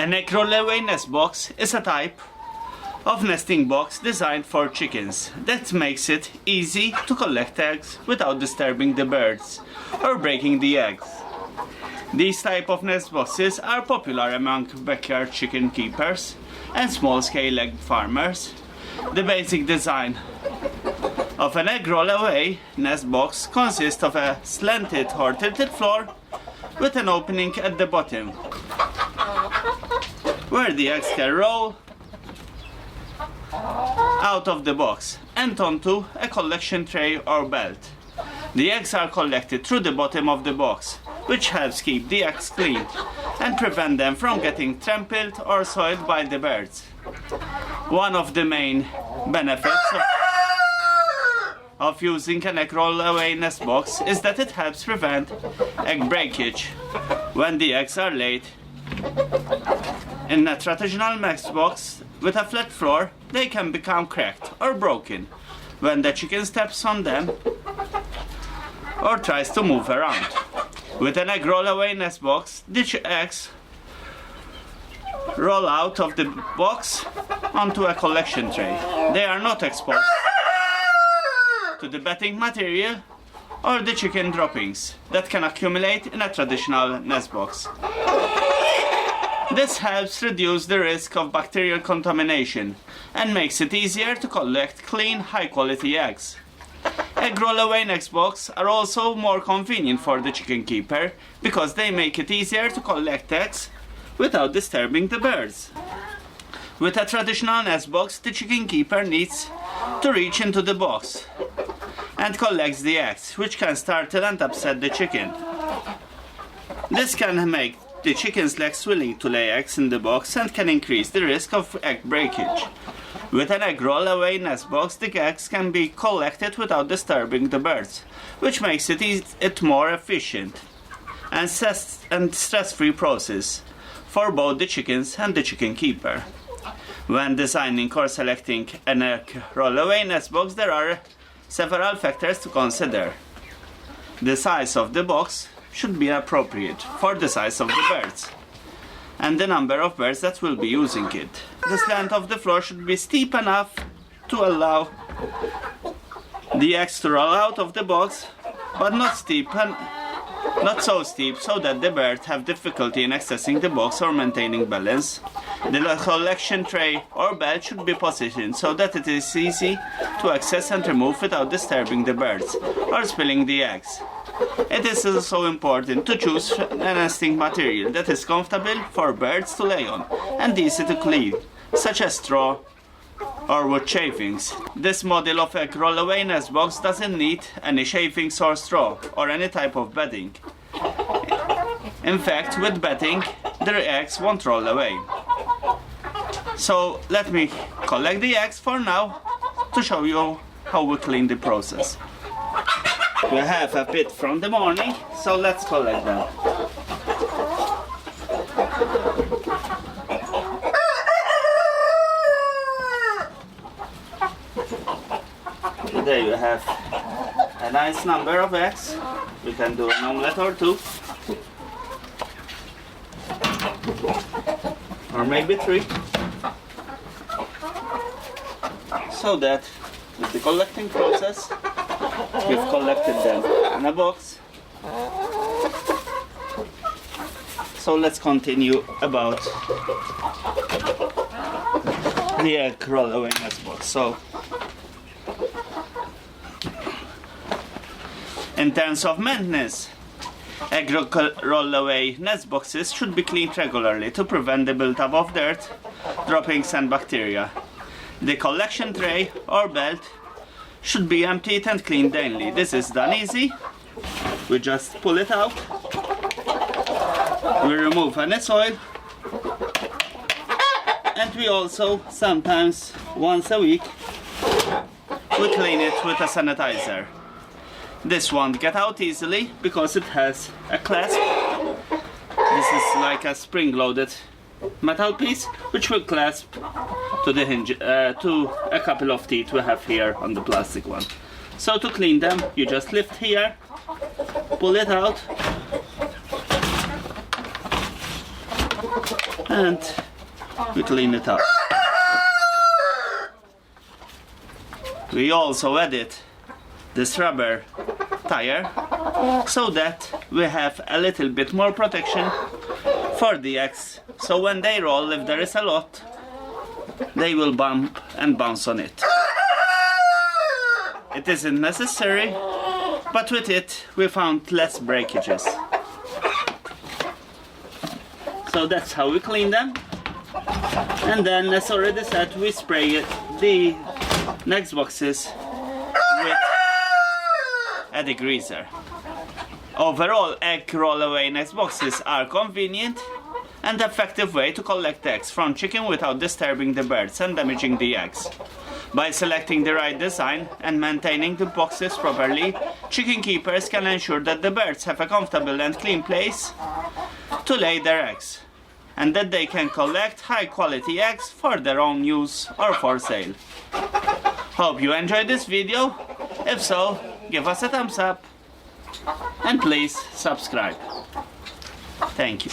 An egg roll-away nest box is a type of nesting box designed for chickens that makes it easy to collect eggs without disturbing the birds or breaking the eggs. These type of nest boxes are popular among backyard chicken keepers and small-scale egg farmers. The basic design of an egg roll-away nest box consists of a slanted or tilted floor with an opening at the bottom where the eggs can roll out of the box and onto a collection tray or belt. The eggs are collected through the bottom of the box, which helps keep the eggs clean and prevent them from getting trampled or soiled by the birds. One of the main benefits of using an egg roll-away nest box is that it helps prevent egg breakage when the eggs are laid. In a traditional nest box with a flat floor, they can become cracked or broken when the chicken steps on them or tries to move around. With an egg roll-away nest box, the eggs roll out of the box onto a collection tray. They are not exposed to the bedding material or the chicken droppings that can accumulate in a traditional nest box. This helps reduce the risk of bacterial contamination and makes it easier to collect clean, high-quality eggs. Egg roll-away nest boxes are also more convenient for the chicken keeper because they make it easier to collect eggs without disturbing the birds. With a traditional nest box, the chicken keeper needs to reach into the box and collects the eggs, which can startle and upset the chicken. This can make the chickens less willing to lay eggs in the box and can increase the risk of egg breakage. With an egg roll-away nest box, the eggs can be collected without disturbing the birds, which makes it more efficient and stress-free process for both the chickens and the chicken keeper. When designing or selecting an egg roll-away nest box, there are several factors to consider. The size of the box should be appropriate for the size of the birds and the number of birds that will be using it. The slant of the floor should be steep enough to allow the eggs to roll out of the box, but not so steep so that the birds have difficulty in accessing the box or maintaining balance. The collection tray or belt should be positioned so that it is easy to access and remove without disturbing the birds or spilling the eggs. It is also important to choose a nesting material that is comfortable for birds to lay on and easy to clean, such as straw or wood shavings. This model of egg roll-away nest box doesn't need any shavings or straw or any type of bedding. In fact, with bedding, the eggs won't roll away. So let me collect the eggs for now to show you how we clean the process. We have a bit from the morning, so let's collect them. There you have a nice number of eggs. We can do an omelette or two. Or maybe 3. So that with the collecting process, we've collected them in a box. So let's continue about the egg roll-away nest box. So, in terms of maintenance, egg roll-away nest boxes should be cleaned regularly to prevent the buildup of dirt, droppings and bacteria. The collection tray or belt should be emptied and cleaned daily. This is done easy. We just pull it out. We remove any soil. And we also, sometimes once a week, we clean it with a sanitizer. This won't get out easily because it has a clasp. This is like a spring-loaded metal piece which will clasp to the hinge, to a couple of teeth we have here on the plastic one. So to clean them, you just lift here, pull it out, and we clean it up. We also added this rubber tire so that we have a little bit more protection for the eggs, so when they roll, if there is a lot, they will bump and bounce on it. It isn't necessary, but with it we found less breakages. So that's how we clean them. And then, as already said, we spray the next boxes with a degreaser. Overall, egg roll-away next boxes are convenient and effective way to collect eggs from chicken without disturbing the birds and damaging the eggs. By selecting the right design and maintaining the boxes properly, chicken keepers can ensure that the birds have a comfortable and clean place to lay their eggs, and that they can collect high quality eggs for their own use or for sale. Hope you enjoyed this video. If so, give us a thumbs up and please subscribe. Thank you.